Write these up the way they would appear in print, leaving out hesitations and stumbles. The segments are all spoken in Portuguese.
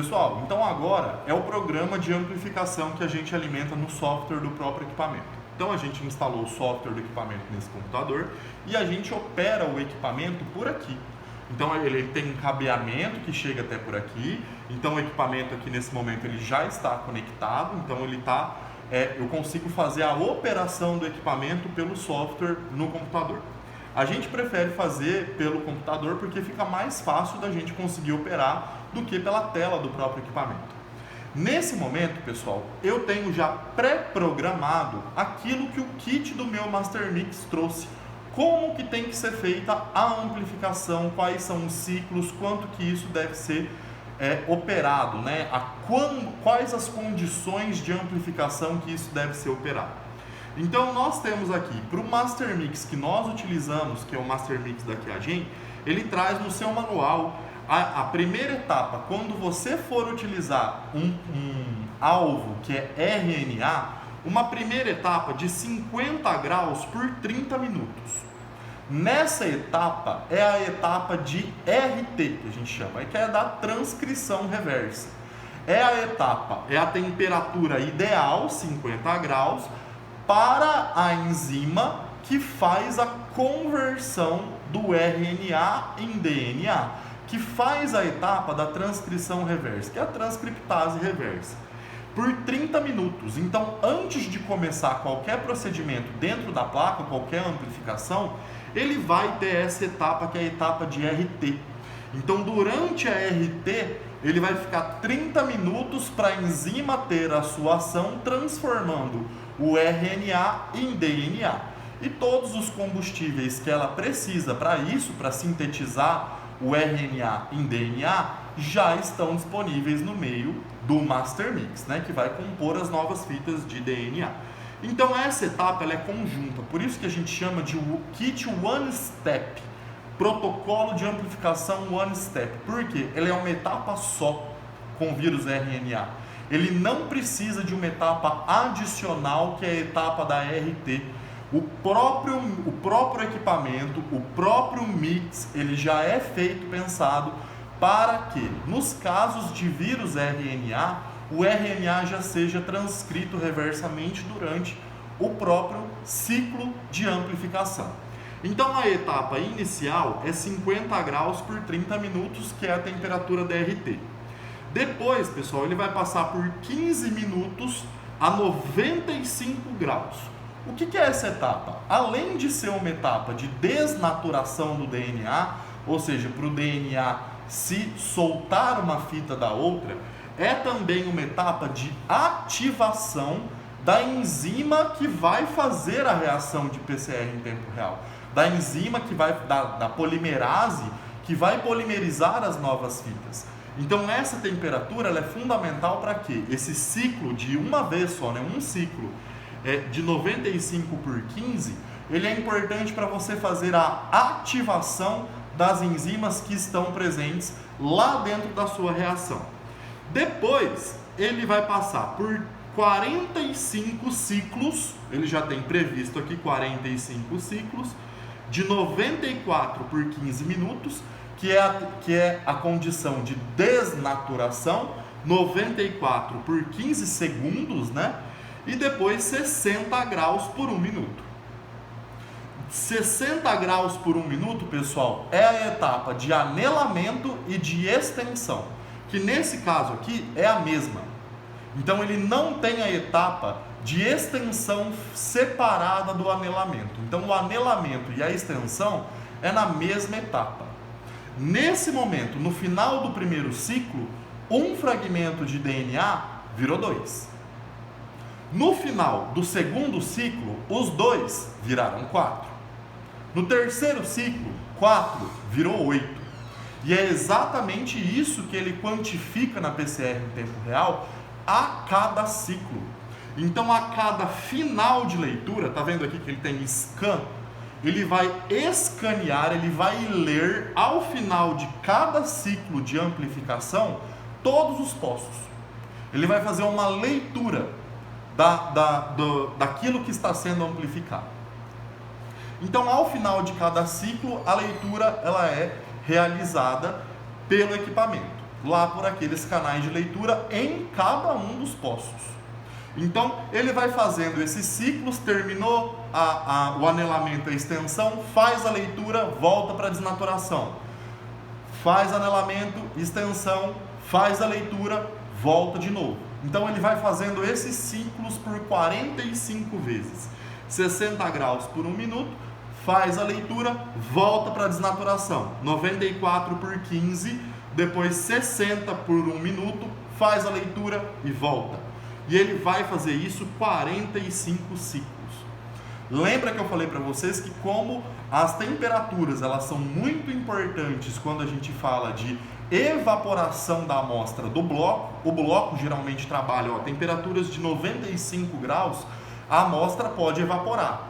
Pessoal, então agora é o programa de amplificação que a gente alimenta no software do próprio equipamento. Então a gente instalou o software do equipamento nesse computador e a gente opera o equipamento por aqui. Então ele tem um cabeamento que chega até por aqui. Então o equipamento aqui nesse momento ele já está conectado. Então eu consigo fazer a operação do equipamento pelo software no computador. A gente prefere fazer pelo computador porque fica mais fácil da gente conseguir operar do que pela tela do próprio equipamento. Nesse momento, pessoal, eu tenho já pré-programado aquilo que o kit do meu Master Mix trouxe. Como que tem que ser feita a amplificação, quais são os ciclos, quanto que isso deve ser operado, né? Quais as condições de amplificação que isso deve ser operado. Então nós temos aqui, para o Master Mix que nós utilizamos, que é o Master Mix da QIAGEN, ele traz no seu manual a primeira etapa. Quando você for utilizar um alvo que é RNA, uma primeira etapa de 50 graus por 30 minutos. Nessa etapa é a etapa de RT, que a gente chama, que é da transcrição reversa. É a temperatura ideal, 50 graus, para a enzima que faz a conversão do RNA em DNA, que faz a etapa da transcrição reversa, que é a transcriptase reversa, por 30 minutos. Então, antes de começar qualquer procedimento dentro da placa, qualquer amplificação, ele vai ter essa etapa que é a etapa de RT. Então, durante a RT, ele vai ficar 30 minutos para a enzima ter a sua ação, transformando o RNA em DNA. E todos os combustíveis que ela precisa para isso, para sintetizar o RNA em DNA, já estão disponíveis no meio do Master Mix, né, que vai compor as novas fitas de DNA. Então essa etapa ela é conjunta, por isso que a gente chama de kit One Step, protocolo de amplificação One Step, porque ele é uma etapa só com vírus RNA. Ele não precisa de uma etapa adicional, que é a etapa da RT. O próprio equipamento, o próprio mix, ele já é feito, pensado para que, nos casos de vírus RNA, o RNA já seja transcrito reversamente durante o próprio ciclo de amplificação. Então a etapa inicial é 50 graus por 30 minutos, que é a temperatura da RT. Depois, pessoal, ele vai passar por 15 minutos a 95 graus. O que é essa etapa? Além de ser uma etapa de desnaturação do DNA, ou seja, para o DNA se soltar uma fita da outra, é também uma etapa de ativação da enzima que vai fazer a reação de PCR em tempo real. Da enzima que vai, da polimerase, que vai polimerizar as novas fitas. Então essa temperatura ela é fundamental para quê? Esse ciclo de uma vez só, né? Um ciclo de 95 por 15, ele é importante para você fazer a ativação das enzimas que estão presentes lá dentro da sua reação. Depois, ele vai passar por 45 ciclos, ele já tem previsto aqui 45 ciclos, de 94 por 15 minutos, que é a condição de desnaturação, 94 por 15 segundos, né? E depois 60 graus por 1 minuto. 60 graus por 1 minuto, pessoal, é a etapa de anelamento e de extensão, que nesse caso aqui é a mesma. Então ele não tem a etapa de extensão separada do anelamento. Então o anelamento e a extensão é na mesma etapa. Nesse momento, no final do primeiro ciclo, um fragmento de DNA virou 2. No final do segundo ciclo, os 2 viraram 4. No terceiro ciclo, 4 virou 8. E é exatamente isso que ele quantifica na PCR em tempo real a cada ciclo. Então, a cada final de leitura, tá vendo aqui que ele tem scan? Ele vai escanear, ele vai ler ao final de cada ciclo de amplificação todos os postos. Ele vai fazer uma leitura daquilo que está sendo amplificado. Então, ao final de cada ciclo, a leitura ela é realizada pelo equipamento. lá por aqueles canais de leitura em cada um dos poços. Então, ele vai fazendo esses ciclos, terminou o anelamento, a extensão, faz a leitura, volta para a desnaturação. Faz anelamento, extensão, faz a leitura, volta de novo. Então, ele vai fazendo esses ciclos por 45 vezes. 60 graus por 1 minuto, faz a leitura, volta para a desnaturação. 94 por 15, depois 60 por 1 minuto, faz a leitura e volta. E ele vai fazer isso 45 ciclos. Lembra que eu falei para vocês que como as temperaturas elas são muito importantes quando a gente fala de evaporação da amostra do bloco, o bloco geralmente trabalha a temperaturas de 95 graus, a amostra pode evaporar.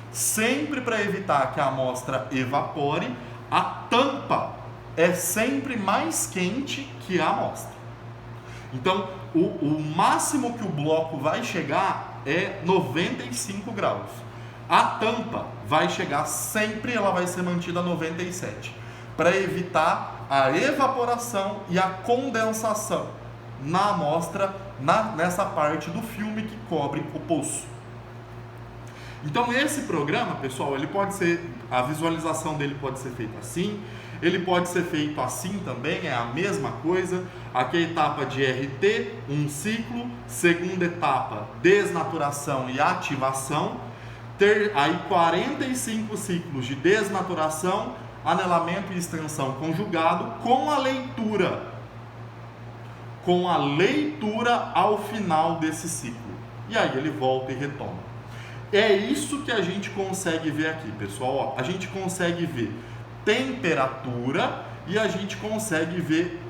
Sempre para evitar que a amostra evapore, a tampa é sempre mais quente que a amostra. Então, o máximo que o bloco vai chegar é 95 graus. A tampa vai chegar sempre, ela vai ser mantida a 97, para evitar a evaporação e a condensação na amostra, nessa parte do filme que cobre o poço. Então esse programa, pessoal, ele pode ser, a visualização dele pode ser feita assim, ele pode ser feito assim também, é a mesma coisa. Aqui a etapa de RT, um ciclo, segunda etapa, desnaturação e ativação, aí 45 ciclos de desnaturação, anelamento e extensão conjugado com a leitura ao final desse ciclo. E aí ele volta e retoma. É isso que a gente consegue ver aqui, pessoal. A gente consegue ver temperatura e a gente consegue ver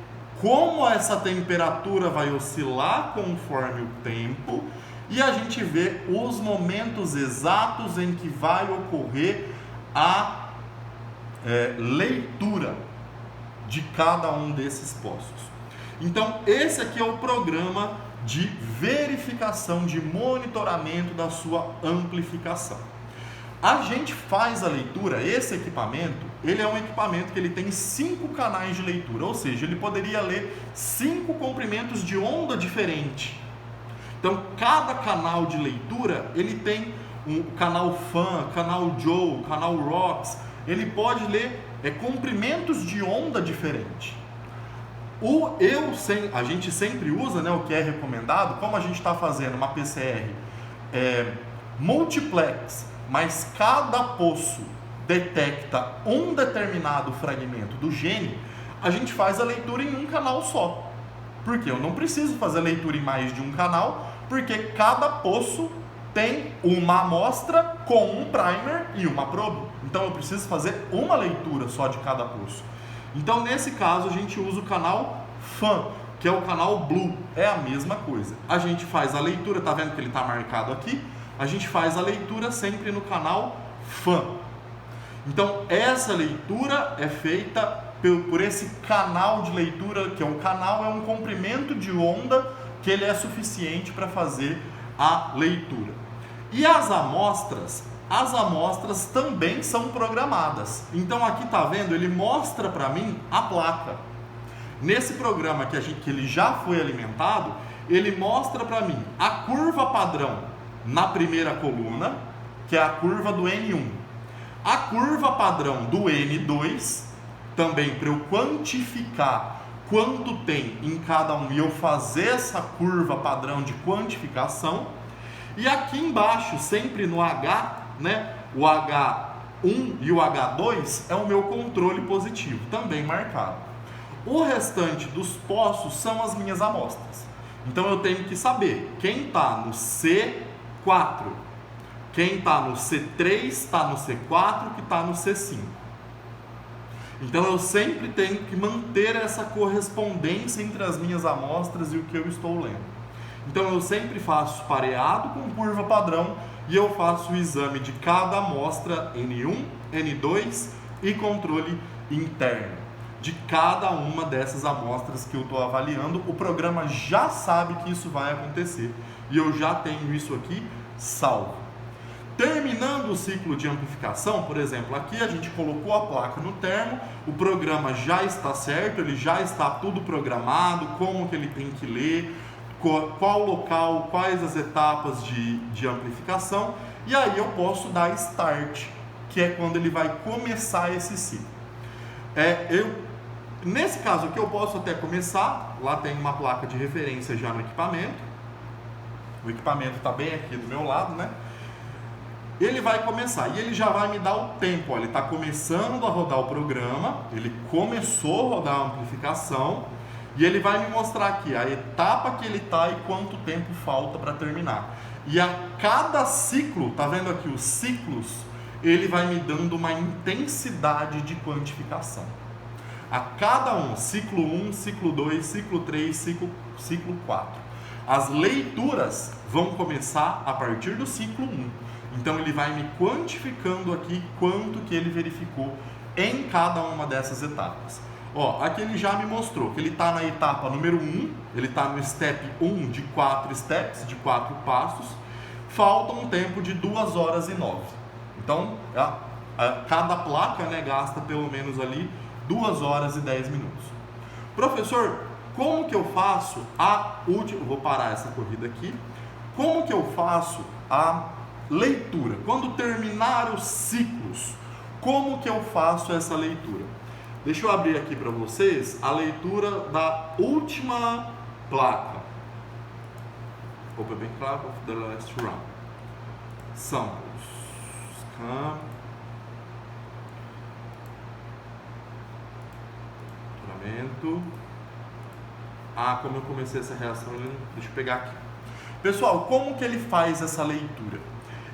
como essa temperatura vai oscilar conforme o tempo e a gente vê os momentos exatos em que vai ocorrer a leitura de cada um desses poços. Então, esse aqui é o programa de verificação, de monitoramento da sua amplificação. A gente faz a leitura, esse equipamento, ele é um equipamento que ele tem 5 canais de leitura, ou seja, ele poderia ler 5 comprimentos de onda diferente. Então, cada canal de leitura, ele tem um canal Fan, canal Joe, canal ROX, ele pode ler comprimentos de onda diferente. A gente sempre usa, né, o que é recomendado, como a gente está fazendo uma PCR multiplex, mas cada poço detecta um determinado fragmento do gene, a gente faz a leitura em um canal só. Porque eu não preciso fazer leitura em mais de um canal, porque cada poço tem uma amostra com um primer e uma probe. Então eu preciso fazer uma leitura só de cada poço. Então nesse caso a gente usa o canal Fan, que é o canal Blue, é a mesma coisa. A gente faz a leitura, tá vendo que ele está marcado aqui? A gente faz a leitura sempre no canal Fan. Então essa leitura é feita por esse canal de leitura, que é um canal, é um comprimento de onda que ele é suficiente para fazer a leitura. E as amostras também são programadas. Então aqui tá vendo, ele mostra para mim a placa. Nesse programa que ele já foi alimentado, ele mostra para mim a curva padrão na primeira coluna, que é a curva do N1. A curva padrão do N2, também para eu quantificar quanto tem em cada um e eu fazer essa curva padrão de quantificação. E aqui embaixo, sempre no H, né, o H1 e o H2 é o meu controle positivo, também marcado. O restante dos poços são as minhas amostras. Então eu tenho que saber quem está no C4, quem está no C3, está no C4, que está no C5. Então eu sempre tenho que manter essa correspondência entre as minhas amostras e o que eu estou lendo. Então eu sempre faço pareado com curva padrão e eu faço o exame de cada amostra N1, N2 e controle interno de cada uma dessas amostras que eu estou avaliando. O programa já sabe que isso vai acontecer e eu já tenho isso aqui salvo. Terminando o ciclo de amplificação, por exemplo, aqui a gente colocou a placa no termo, o programa já está certo, ele já está tudo programado, como que ele tem que ler, qual local, quais as etapas de amplificação, e aí eu posso dar Start, que é quando ele vai começar esse ciclo. Nesse caso aqui eu posso até começar, lá tem uma placa de referência já no equipamento, o equipamento está bem aqui do meu lado, né? Ele vai começar e ele já vai me dar o tempo, ó, ele está começando a rodar o programa, ele começou a rodar a amplificação e ele vai me mostrar aqui a etapa que ele está e quanto tempo falta para terminar. E a cada ciclo, tá vendo aqui os ciclos, ele vai me dando uma intensidade de quantificação. A cada um, ciclo 1, ciclo 2, ciclo 3, ciclo 4. As leituras vão começar a partir do ciclo 1. Então ele vai me quantificando aqui quanto que ele verificou em cada uma dessas etapas. Ó, aqui ele já me mostrou que ele está na etapa número 1, ele está no step 1 de 4 steps, de 4 passos, falta um tempo de 2 horas e 9. Então, cada placa, né, gasta pelo menos ali 2 horas e 10 minutos. Professor, como que eu faço a última... Vou parar essa corrida aqui. Como que eu faço a leitura? Quando terminar os ciclos, como que eu faço essa leitura? Deixa eu abrir aqui para vocês a leitura da última placa. Open bem claro, of the last round. Samples. Como eu comecei essa reação, deixa eu pegar aqui. Pessoal, como que ele faz essa leitura?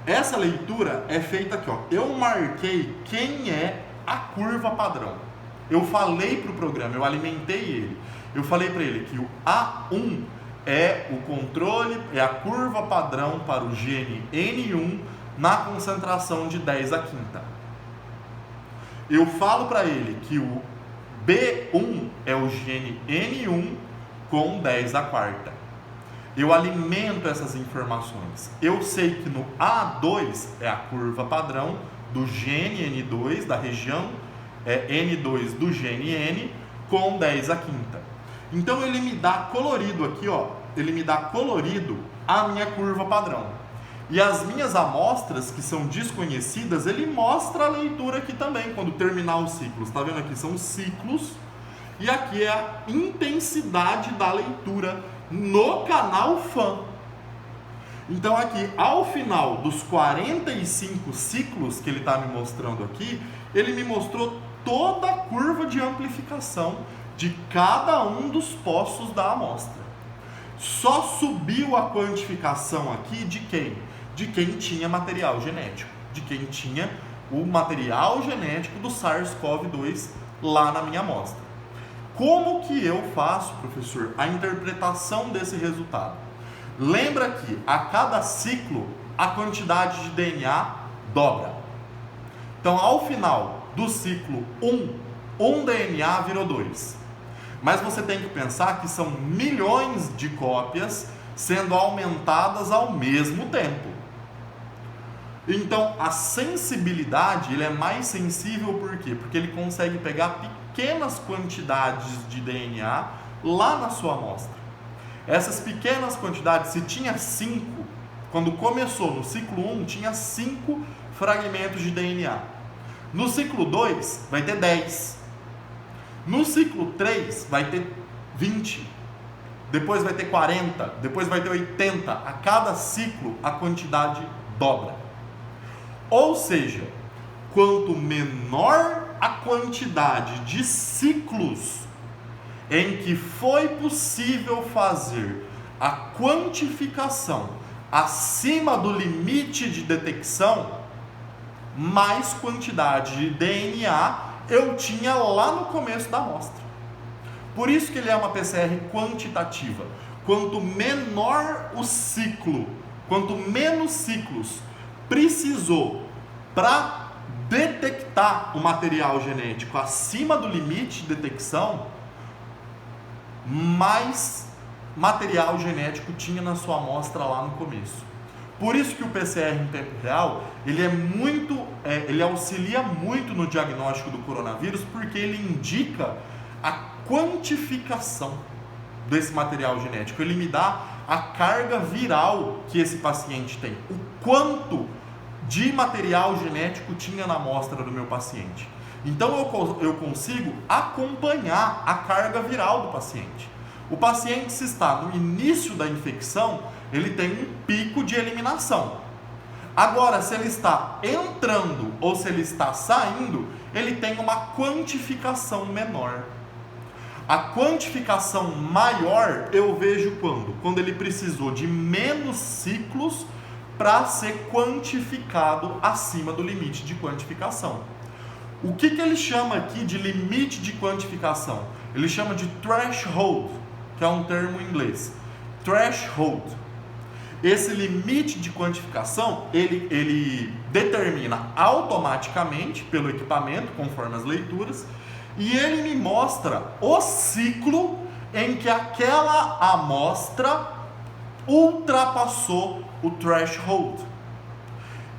Essa leitura é feita aqui, ó. Eu marquei quem é a curva padrão. Eu falei para o programa, eu alimentei ele. Eu falei para ele que o A1 é o controle, é a curva padrão para o gene N1 na concentração de 10 à quinta. Eu falo para ele que o B1 é o gene N1 com 10 à quarta. Eu alimento essas informações. Eu sei que no A2 é a curva padrão do gene N2, da região N2 do gene N, com 10 à quinta. Então ele me dá colorido aqui, ó, ele me dá colorido a minha curva padrão. E as minhas amostras, que são desconhecidas, ele mostra a leitura aqui também, quando terminar os ciclos. Está vendo aqui? São ciclos. E aqui é a intensidade da leitura no canal FAN. Então aqui, ao final dos 45 ciclos que ele está me mostrando aqui, ele me mostrou toda a curva de amplificação de cada um dos poços da amostra. Só subiu a quantificação aqui de quem? De quem tinha material genético, de quem tinha o material genético do SARS-CoV-2 lá na minha amostra. Como que eu faço, professor, a interpretação desse resultado? Lembra que a cada ciclo a quantidade de DNA dobra. Então, ao final do ciclo 1, um DNA virou 2. Mas você tem que pensar que são milhões de cópias sendo aumentadas ao mesmo tempo. Então, a sensibilidade, ele é mais sensível por quê? Porque ele consegue pegar pequenas quantidades de DNA lá na sua amostra. Essas pequenas quantidades, se tinha 5, quando começou no ciclo 1, tinha 5 fragmentos de DNA. No ciclo 2, vai ter 10. No ciclo 3, vai ter 20. Depois vai ter 40. Depois vai ter 80. A cada ciclo, a quantidade dobra. Ou seja, quanto menor a quantidade de ciclos em que foi possível fazer a quantificação acima do limite de detecção, mais quantidade de DNA eu tinha lá no começo da amostra. Por isso que ele é uma PCR quantitativa. Quanto menor o ciclo, quanto menos ciclos precisou para detectar o material genético acima do limite de detecção, mais material genético tinha na sua amostra lá no começo. Por isso que o PCR em tempo real, ele auxilia muito no diagnóstico do coronavírus, porque ele indica a quantificação desse material genético. Ele me dá a carga viral que esse paciente tem, o quanto de material genético tinha na amostra do meu paciente. Então eu consigo acompanhar a carga viral do paciente. O paciente, se está no início da infecção, ele tem um pico de eliminação. Agora, se ele está entrando ou se ele está saindo, ele tem uma quantificação menor. A quantificação maior eu vejo quando? Quando ele precisou de menos ciclos para ser quantificado acima do limite de quantificação. O que ele chama aqui de limite de quantificação? Ele chama de threshold, que é um termo em inglês. Threshold. Esse limite de quantificação, ele determina automaticamente pelo equipamento, conforme as leituras, e ele me mostra o ciclo em que aquela amostra ultrapassou o threshold.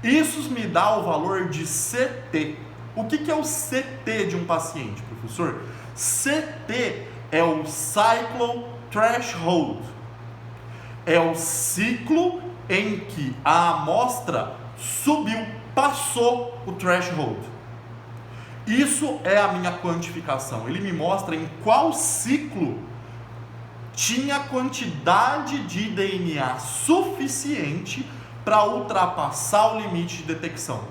Isso me dá o valor de CT. O que é o CT de um paciente, professor? CT é o Cycle Threshold. É o ciclo em que a amostra subiu, passou o threshold. Isso é a minha quantificação. Ele me mostra em qual ciclo tinha quantidade de DNA suficiente para ultrapassar o limite de detecção.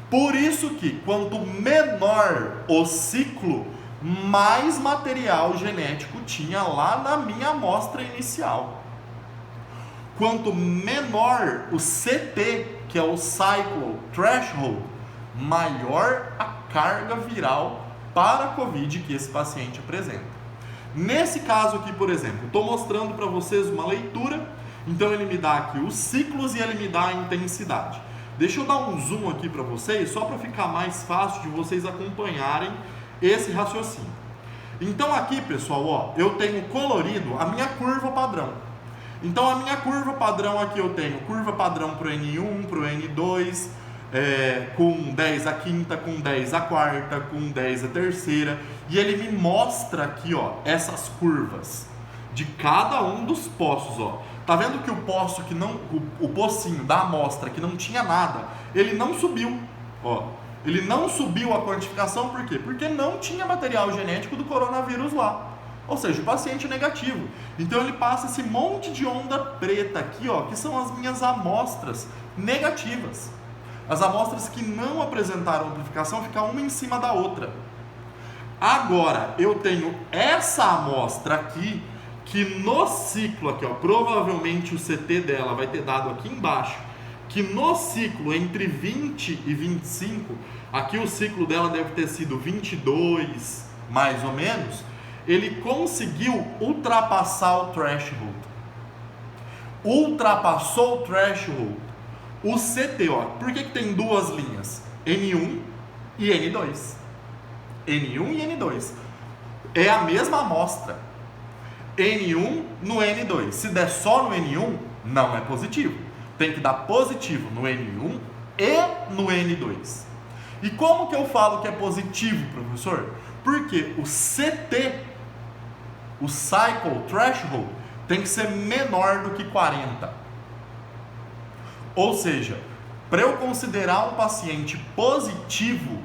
Por isso que quanto menor o ciclo, mais material genético tinha lá na minha amostra inicial. Quanto menor o CT, que é o Cycle Threshold, maior a carga viral para a COVID que esse paciente apresenta. Nesse caso aqui, por exemplo, estou mostrando para vocês uma leitura, então ele me dá aqui os ciclos e ele me dá a intensidade. Deixa eu dar um zoom aqui para vocês, só para ficar mais fácil de vocês acompanharem esse raciocínio. Então aqui, pessoal, ó, eu tenho colorido a minha curva padrão. Então a minha curva padrão aqui eu tenho curva padrão para o N1, para o N2, com 10 a quinta, com 10 a quarta, com 10 a terceira, e ele me mostra aqui, ó, essas curvas de cada um dos poços, ó. Tá vendo que o poço que não, o pocinho da amostra que não tinha nada, ele não subiu, ó. Ele não subiu a quantificação, por quê? Porque não tinha material genético do coronavírus lá. Ou seja, o paciente é negativo. Então ele passa esse monte de onda preta aqui, ó, que são as minhas amostras negativas. As amostras que não apresentaram amplificação ficam uma em cima da outra. Agora, eu tenho essa amostra aqui, que no ciclo aqui, ó, provavelmente o CT dela vai ter dado aqui embaixo, que no ciclo entre 20 e 25, aqui o ciclo dela deve ter sido 22, mais ou menos, ele conseguiu ultrapassar o threshold. Ultrapassou o threshold. O CT, ó, por que tem duas linhas? N1 e N2. N1 e N2. É a mesma amostra. N1 no N2. Se der só no N1, não é positivo. Tem que dar positivo no N1 e no N2. E como que eu falo que é positivo, professor? Porque o CT, o Cycle Threshold, tem que ser menor do que 40. Ou seja, para eu considerar um paciente positivo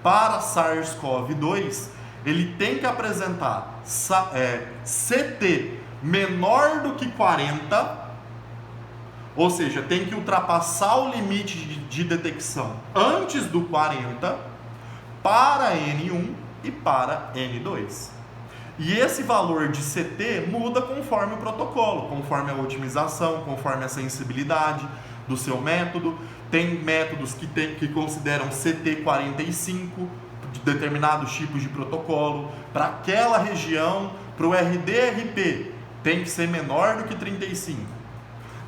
para SARS-CoV-2, ele tem que apresentar CT menor do que 40, ou seja, tem que ultrapassar o limite de detecção antes do 40 para N1 e para N2. E esse valor de CT muda conforme o protocolo, conforme a otimização, conforme a sensibilidade do seu método. Tem métodos que consideram CT 45 de determinados tipos de protocolo. Para aquela região, para o RD-RP, tem que ser menor do que 35.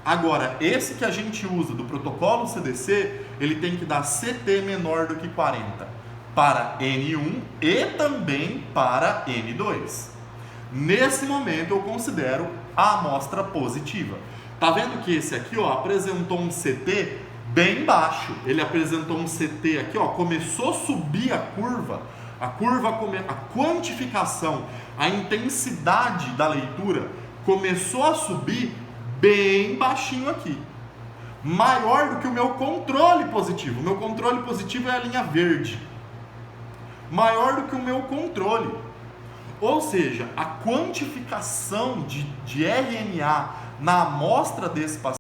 Agora, esse que a gente usa do protocolo CDC, ele tem que dar CT menor do que 40 para N1 e também para N2. Nesse momento eu considero a amostra positiva. Tá vendo que esse aqui, ó, apresentou um CT bem baixo. Ele apresentou um CT aqui, ó, começou a subir a curva, a quantificação, a intensidade da leitura começou a subir bem baixinho aqui. Maior do que o meu controle positivo. O meu controle positivo é a linha verde. Maior do que o meu controle. Ou seja, a quantificação de RNA na amostra desse paciente